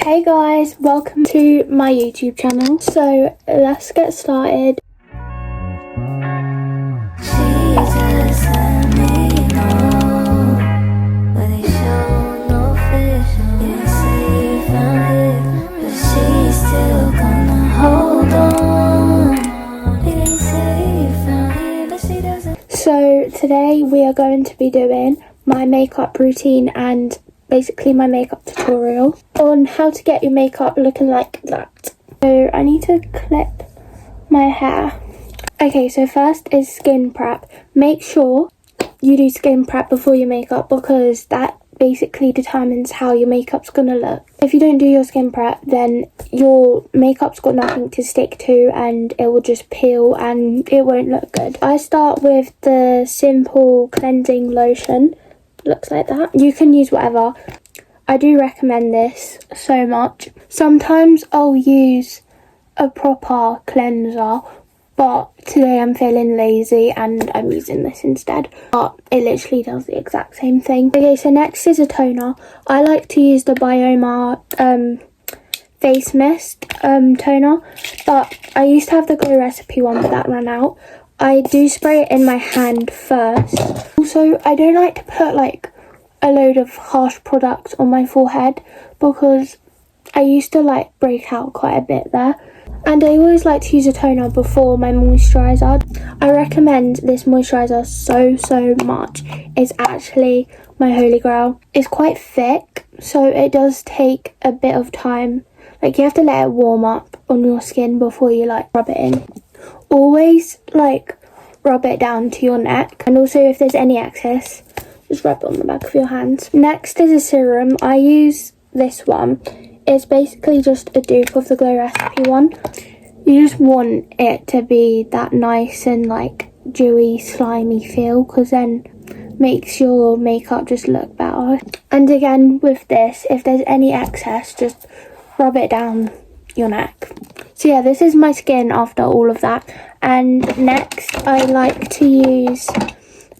Hey guys, welcome to my YouTube channel. So let's get started. So today we are going to be doing my makeup routine and basically my makeup tutorial on how to get your makeup looking like that. So I need to clip my hair. Okay, so first is skin prep. Make sure you do skin prep before your makeup because that basically determines how your makeup's gonna look. If you don't do your skin prep, then your makeup's got nothing to stick to and it will just peel and it won't look good. I start with the simple cleansing lotion. Looks like that. You can use whatever. I do recommend this so much. Sometimes I'll use a proper cleanser, but today I'm feeling lazy and I'm using this instead. But it literally does the exact same thing. Okay, so next is a toner. I like to use the Bioma face mist toner, but I used to have the Glow Recipe one, but that ran out. I do spray it in my hand first. Also, I don't like to put like a load of harsh products on my forehead because I used to like break out quite a bit there. And I always like to use a toner before my moisturiser. I recommend this moisturiser so much. It's actually my holy grail. It's quite thick, so it does take a bit of time. Like, you have to let it warm up on your skin before you like rub it in. Always like rub it down to your neck, and also if there's any excess, just rub it on the back of your hands. Next is a serum. I use this one. It's basically just a dupe of the Glow Recipe one. You just want it to be that nice and like dewy, slimy feel, because then makes your makeup just look better. And again with this, if there's any excess, just rub it down your neck. So yeah, this is my skin after all of that. And next I like to use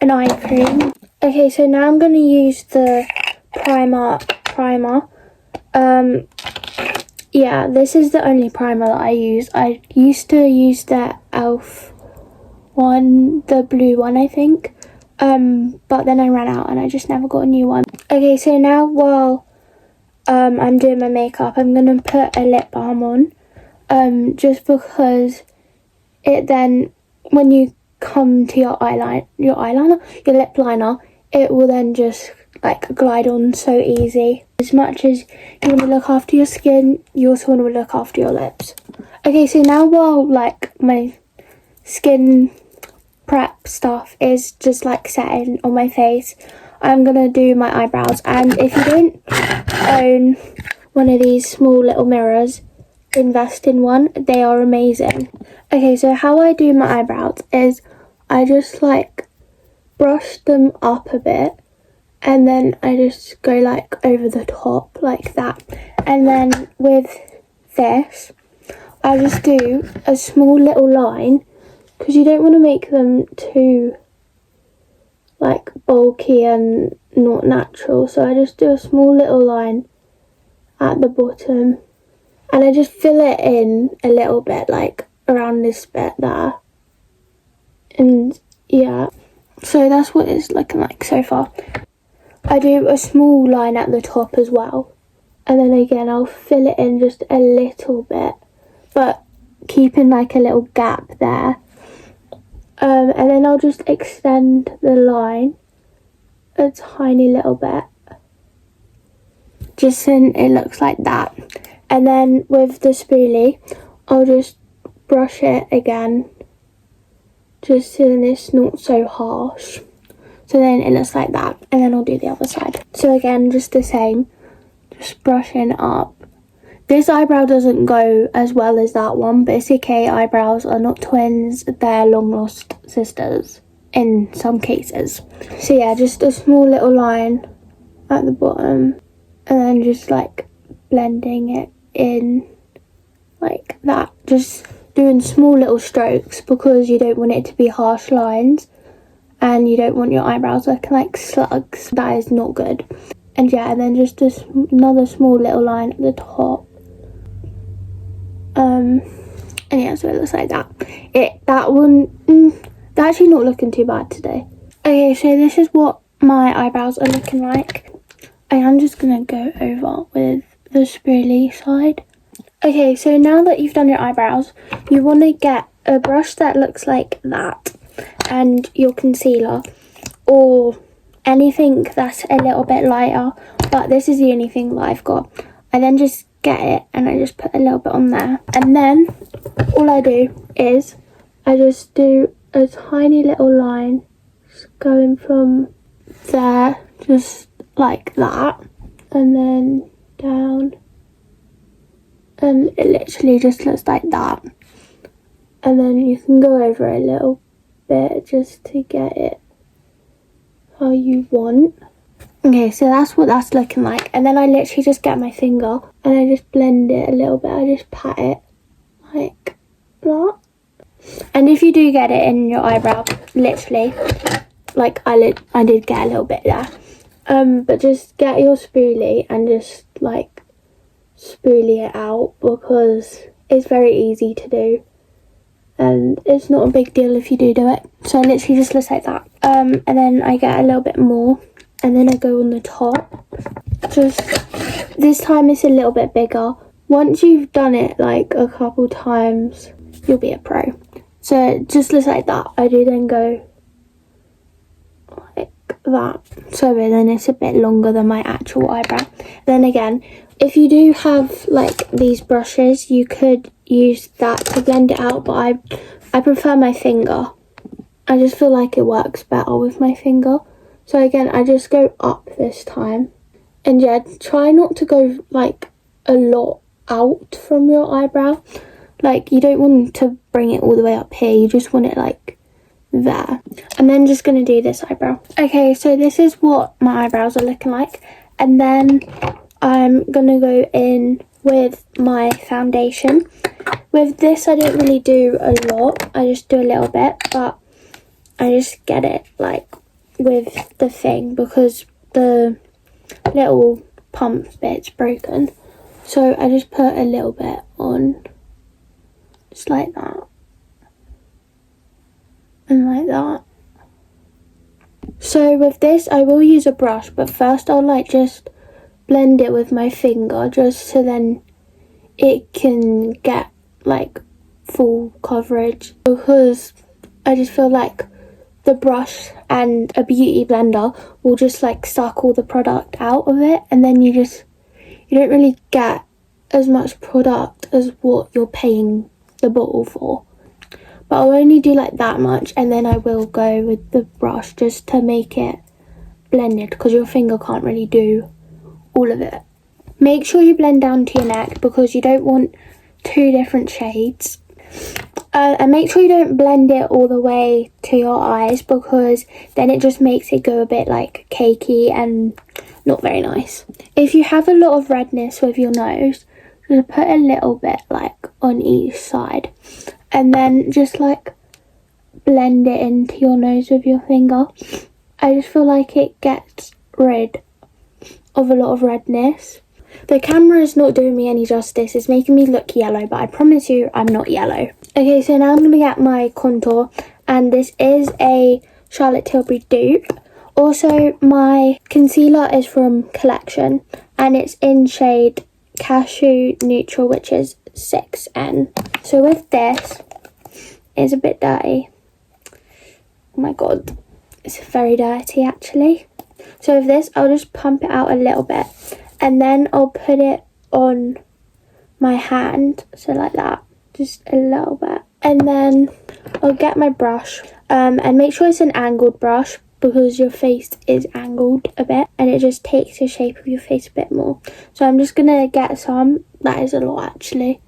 an eye cream. Okay, so now I'm going to use the primer. Yeah, this is the only primer that I use. I used to use the e.l.f. one, the blue one I think, but then I ran out and I just never got a new one. Okay, so now while I'm doing my makeup, I'm going to put a lip balm on, just because it then, when you come to your lip liner, it will then just like glide on so easy. As much as you want to look after your skin, you also want to look after your lips. Okay, so now while like my skin prep stuff is just like setting on my face, I'm gonna do my eyebrows. And if you don't own one of these small little mirrors, invest in one. They are amazing. Okay, so how I do my eyebrows is I just like brush them up a bit, and then I just go like over the top like that. And then with this, I just do a small little line, because you don't want to make them too like bulky and not natural. So I just do a small little line at the bottom, and I just fill it in a little bit, like around this bit there. And yeah, so that's what it's looking like so far. I do a small line at the top as well, and then again I'll fill it in just a little bit, but keeping like a little gap there. And then I'll just extend the line a tiny little bit, just so it looks like that. And then with the spoolie, I'll just brush it again, just so then it's not so harsh. So then it looks like that, and then I'll do the other side. So again, just the same, just brushing up. This eyebrow doesn't go as well as that one, but it's okay. Eyebrows are not twins, they're long lost sisters in some cases. So yeah, just a small little line at the bottom, and then just like blending it in like that. Just doing small little strokes because you don't want it to be harsh lines. And you don't want your eyebrows looking like slugs. That is not good. And yeah, and then just another small little line at the top. And yeah, so it looks like that. They're actually not looking too bad today. Okay, so this is what my eyebrows are looking like. I am just gonna go over with the spoolie side. Okay, so now that you've done your eyebrows, you want to get a brush that looks like that and your concealer, or anything that's a little bit lighter, but this is the only thing that I've got. I then just get it and I just put a little bit on there, and then all I do is I just do a tiny little line just going from there, just like that, and then down, and it literally just looks like that. And then you can go over a little bit just to get it how you want. Okay, so that's what that's looking like. And then I literally just get my finger and I just blend it a little bit. I just pat it like that. And if you do get it in your eyebrow, literally, like I did get a little bit there. But just get your spoolie and just like spoolie it out, because it's very easy to do. And it's not a big deal if you do it. So it literally just looks like that. And then I get a little bit more, and then I go on the top. Just this time it's a little bit bigger. Once you've done it like a couple times, you'll be a pro. So it just looks like that. I do then go like that. So then it's a bit longer than my actual eyebrow. Then again, if you do have like these brushes, you could use that to blend it out, but I prefer my finger. I just feel like it works better with my finger. So again, I just go up this time. And yeah, try not to go like a lot out from your eyebrow. Like, you don't want to bring it all the way up here. You just want it like there. I'm then just going to do this eyebrow. Okay, so this is what my eyebrows are looking like. And then I'm going to go in with my foundation. With this, I don't really do a lot. I just do a little bit, but I just get it like with the thing, because the little pump bit's broken. So I just put a little bit on, just like that, and like that. So with this, I will use a brush, but first I'll like just blend it with my finger, just so then it can get like full coverage, because I just feel like the brush and a beauty blender will just like suck all the product out of it, and then you don't really get as much product as what you're paying the bottle for. But I'll only do like that much, and then I will go with the brush just to make it blended, because your finger can't really do all of it. Make sure you blend down to your neck, because you don't want two different shades. And make sure you don't blend it all the way to your eyes, because then it just makes it go a bit like cakey and not very nice. If you have a lot of redness with your nose, just put a little bit like on each side, and then just like blend it into your nose with your finger. I just feel like it gets rid of a lot of redness. The camera is not doing me any justice. It's making me look yellow, but I promise you I'm not yellow. Okay, so now I'm going to get my contour, and this is a Charlotte Tilbury dupe. Also, my concealer is from Collection, and it's in shade Cashew Neutral, which is 6N. So with this, it's a bit dirty. Oh my god, it's very dirty actually. So with this, I'll just pump it out a little bit, and then I'll put it on my hand, so like that, just a little bit. And then I'll get my brush, and make sure it's an angled brush, because your face is angled a bit, and it just takes the shape of your face a bit more. So I'm just gonna get some. That is a lot actually,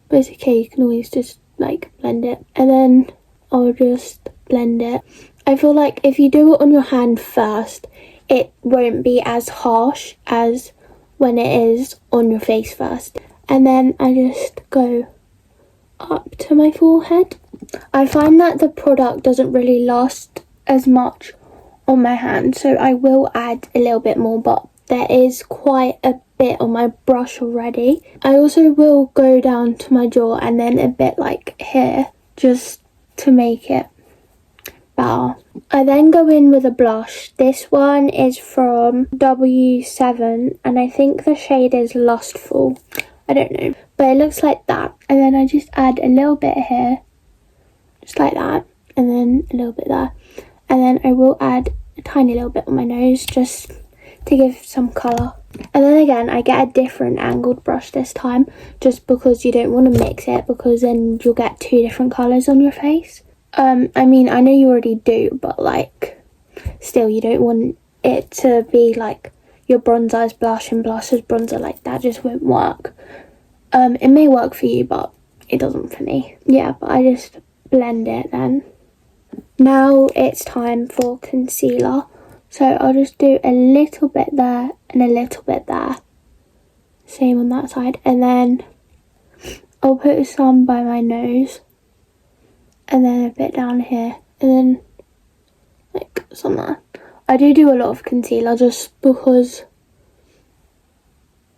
but it's okay, you can always just like blend it. And then I'll just blend it. I feel like if you do it on your hand first, it won't be as harsh as when it is on your face first. And then I just go up to my forehead. I find that the product doesn't really last as much on my hand, so I will add a little bit more, but there is quite a bit on my brush already. I also will go down to my jaw and then a bit like here, just to make it better. I then go in with a blush. This one is from W7 and I think the shade is Lustful. I don't know, but it looks like that. And then I just add a little bit here, just like that, and then a little bit there. And then I will add a tiny little bit on my nose just to give some colour. And then again, I get a different angled brush this time, just because you don't want to mix it, because then you'll get two different colours on your face. I mean, I know you already do, but like, still, you don't want it to be like your bronzer is blush and blush is bronzer. Like, that just won't work. It may work for you, but it doesn't for me. Yeah, but I just blend it then. Now it's time for concealer. So I'll just do a little bit there and a little bit there. Same on that side. And then I'll put some by my nose. And then a bit down here. And then like some there. I do a lot of concealer just because,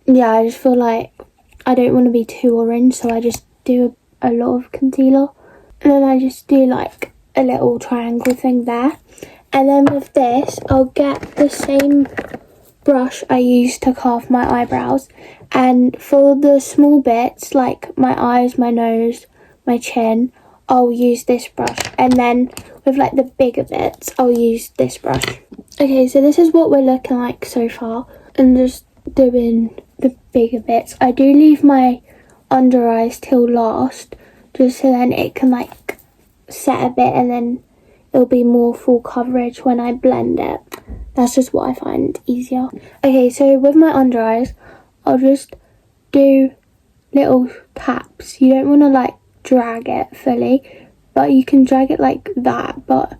yeah, I just feel like I don't want to be too orange. So I just do a lot of concealer. And then I just do like a little triangle thing there. And then with this, I'll get the same brush I used to carve my eyebrows. And for the small bits, like my eyes, my nose, my chin, I'll use this brush. And then with like the bigger bits, I'll use this brush. Okay, so this is what we're looking like so far. And just doing the bigger bits. I do leave my under eyes till last, just so then it can like set a bit and then it'll be more full coverage when I blend it. That's just what I find easier. Okay, so with my under eyes, I'll just do little taps. You don't want to like drag it fully, but you can drag it like that. But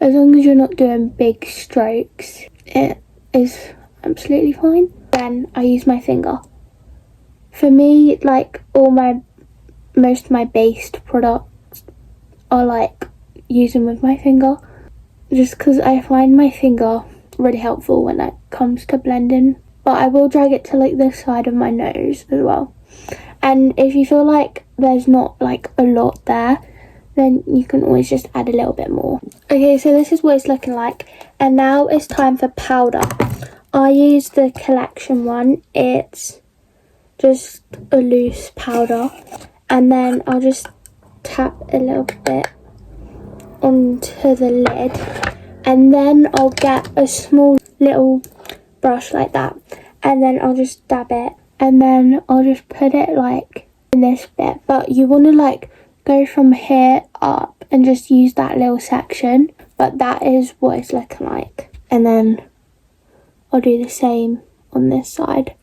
as long as you're not doing big strokes, it is absolutely fine. Then I use my finger. For me, like most of my based products are like using with my finger, just because I find my finger really helpful when it comes to blending. But I will drag it to like the side of my nose as well. And if you feel like there's not like a lot there, then you can always just add a little bit more. Okay, so this is what it's looking like. And now it's time for powder. I use the Collection one. It's just a loose powder. And then I'll just tap a little bit onto the lid, and then I'll get a small little brush like that, and then I'll just dab it, and then I'll just put it like in this bit. But you want to like go from here up and just use that little section, but that is what it's looking like. And then I'll do the same on this side,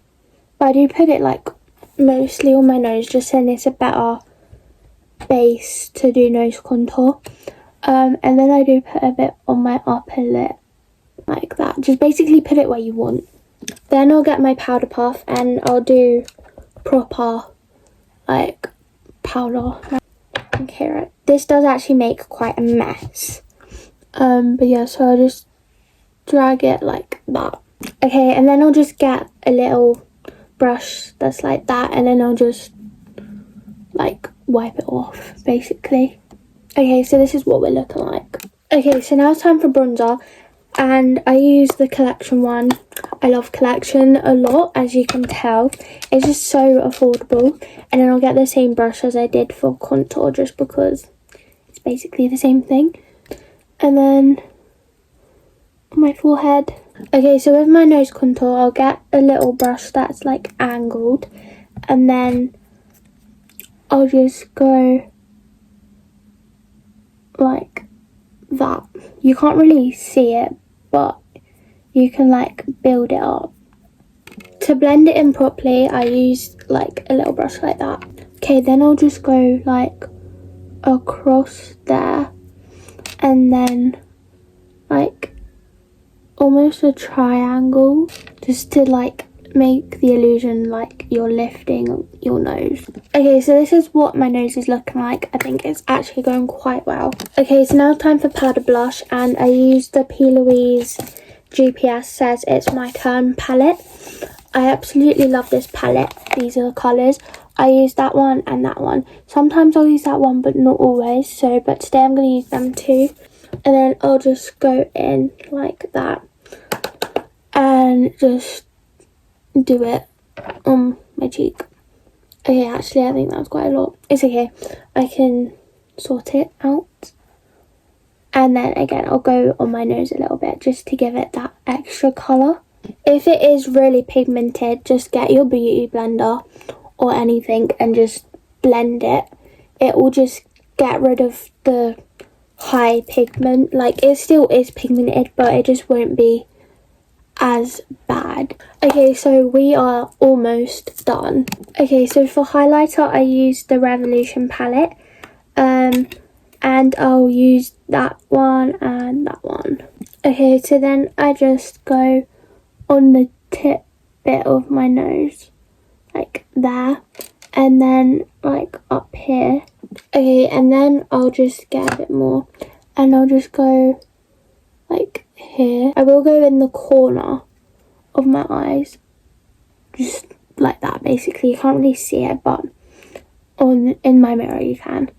but I do put it like mostly on my nose, just so it's a better base to do nose contour. And then I do put a bit on my upper lip, like that. Just basically put it where you want. Then I'll get my powder puff and I'll do proper, like, powder. Okay, right. This does actually make quite a mess. But yeah, so I'll just drag it like that. Okay, and then I'll just get a little brush that's like that, and then I'll just, like, wipe it off, basically. Okay, so this is what we're looking like. Okay, so now it's time for bronzer, and I use the Collection one. I love Collection a lot, as you can tell. It's just so affordable. And then I'll get the same brush as I did for contour, just because it's basically the same thing. And then on my forehead. Okay, so with my nose contour, I'll get a little brush that's like angled, and then I'll just go like that. You can't really see it, but you can like build it up. To blend it in properly, I use like a little brush like that. Okay, then I'll just go like across there, and then like almost a triangle, just to like make the illusion like you're lifting your nose. Okay, so this is what my nose is looking like. I think it's actually going quite well. Okay, so now it's time for powder blush, and I use the P. Louise GPS says it's my turn palette. I absolutely love this palette. These are the colours. I use that one and that one. Sometimes I'll use that one, but not always. But today I'm going to use them too. And then I'll just go in like that and just do it on my cheek. Okay, actually I think that was quite a lot. It's okay. I can sort it out. And then again, I'll go on my nose a little bit just to give it that extra colour. If it is really pigmented, just get your beauty blender or anything and just blend it. It will just get rid of the high pigment. Like, it still is pigmented, but it just won't be as bad. Okay, so we are almost done. Okay, so for highlighter, I use the Revolution palette. And I'll use that one and that one. Okay, so then I just go on the tip bit of my nose, like there, and then like up here. Okay, and then I'll just get a bit more, and I'll just go like here. I will go in the corner of my eyes, just like that. Basically, you can't really see it, but in my mirror you can.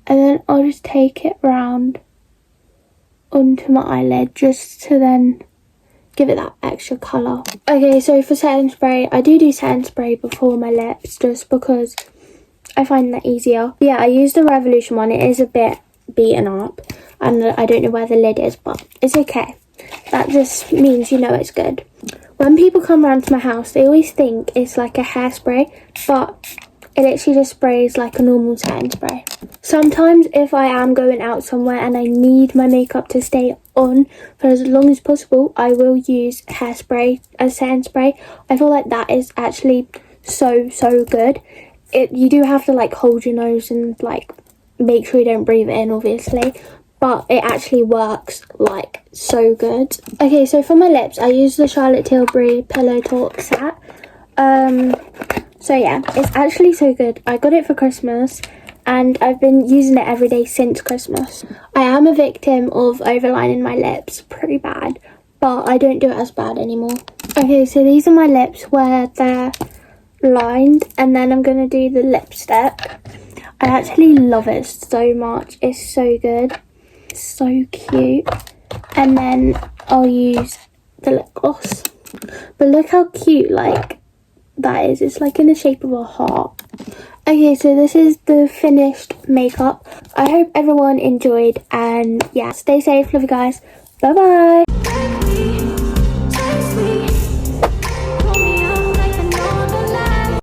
And then I'll just take it round onto my eyelid just to then give it that extra colour. Okay, so for setting spray, I do setting spray before my lips just because I find that easier. Yeah, I use the Revolution one. It is a bit beaten up and I don't know where the lid is, but it's okay. That just means you know it's good. When people come round to my house, they always think it's like a hairspray, but it literally just sprays like a normal setting spray. Sometimes if I am going out somewhere and I need my makeup to stay on for as long as possible, I will use hairspray as setting spray. I feel like that is actually so good. You do have to like hold your nose and like make sure you don't breathe it in, obviously, but it actually works like so good. Okay, so for my lips, I use the Charlotte Tilbury Pillow Talk set. So yeah, it's actually so good. I got it for Christmas and I've been using it every day since Christmas. I am a victim of overlining my lips pretty bad, but I don't do it as bad anymore. Okay, so these are my lips where they're lined, and then I'm going to do the lipstick. I actually love it so much. It's so good. It's so cute. And then I'll use the lip gloss. But look how cute, like, that is. It's like in the shape of a heart. Okay, so this is the finished makeup. I hope everyone enjoyed, and yeah, stay safe, love you guys. Bye bye.